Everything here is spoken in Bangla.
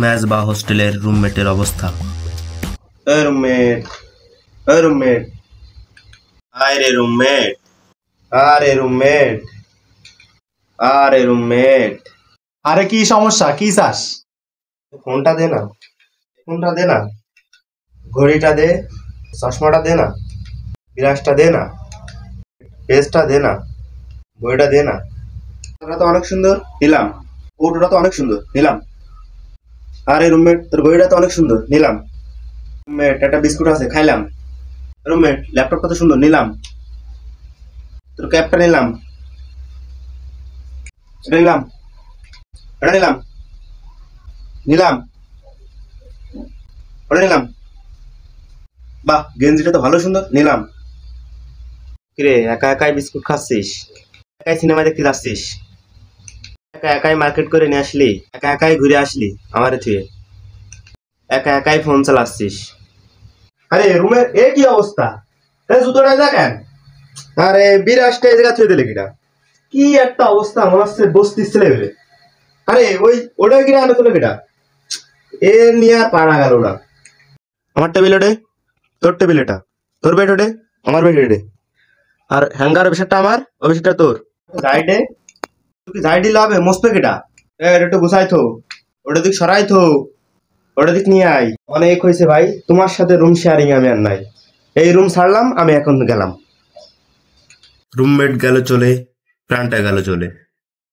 মেস বা হোস্টেলের রুমমেটের অবস্থা। রুমমেট, রুমমেট, আরে রুমমেট, আরে রুমমেট, আরে রুমমেট। আরে কি সমস্যা, কি চাস? ফোনটা দে না, ফোনটা দে না, ঘড়িটা দে, চশমাটা দে না, বিরাজটা দে না, পেজটা দে না, বইটা দে না। ওটা তো অনেক সুন্দর, নিলাম। ওটা তো অনেক সুন্দর, নিলাম। আরে রুমমেট, তোর ঘড়িটা তো অনেক সুন্দর, নিলাম। রুমমেট, একটা বিস্কুট আছে, খাইলাম। রুমমেট, ল্যাপটপটা তো সুন্দর, নিলাম। তোর ক্যাপটা নিলাম, এটা নিলাম, এটা নিলাম, নিলাম, ওটা নিলাম। বাহ, গেঞ্জিটা তো ভালো সুন্দর, নিলাম। কিরে, একা একাই বিস্কুট খাচ্ছিস? একাই সিনেমা দেখতে যাচ্ছিস? একা একাই মার্কেট করে নিয়ে আসলি? একা একাই ঘুরে আসলি আমারে থুয়ে? একা একাই ফোন চালাচ্ছিস? আরে রুমের এ কি অবস্থা? জুতোটা দেখেন। আরে বিরাজটা এই জায়গা থুয়ে দিলে কিটা? কি একটা অবস্থা, মনে হচ্ছে বস্তির ছেলে বেলে। আরে ওটা কিনা আনে তোলে কিটা? এ নিয়ে আর পারা গেল না। আমার টেবিল ওটে, তোর টেবিল এটা, তোর বেড ওটে, আমার বেড ওটে। আর হ্যাঙ্গার বিষয়টা আমার, ও বিষয়টা তোর। যাইডে তুই যাই দিলে হবে, মসপে কেটা? এটা একটু গুছাই থো, ওটা দিক সরাই থো, ওটা দিক নিয়ে আই। অনেক হয়েছে ভাই, তোমার সাথে রুম শেয়ারিং আমি আর নাই। এই রুম ছাড়লাম, আমি এখন গেলাম। রুমমেট গেল চলে, প্রাণটা গেল চলে।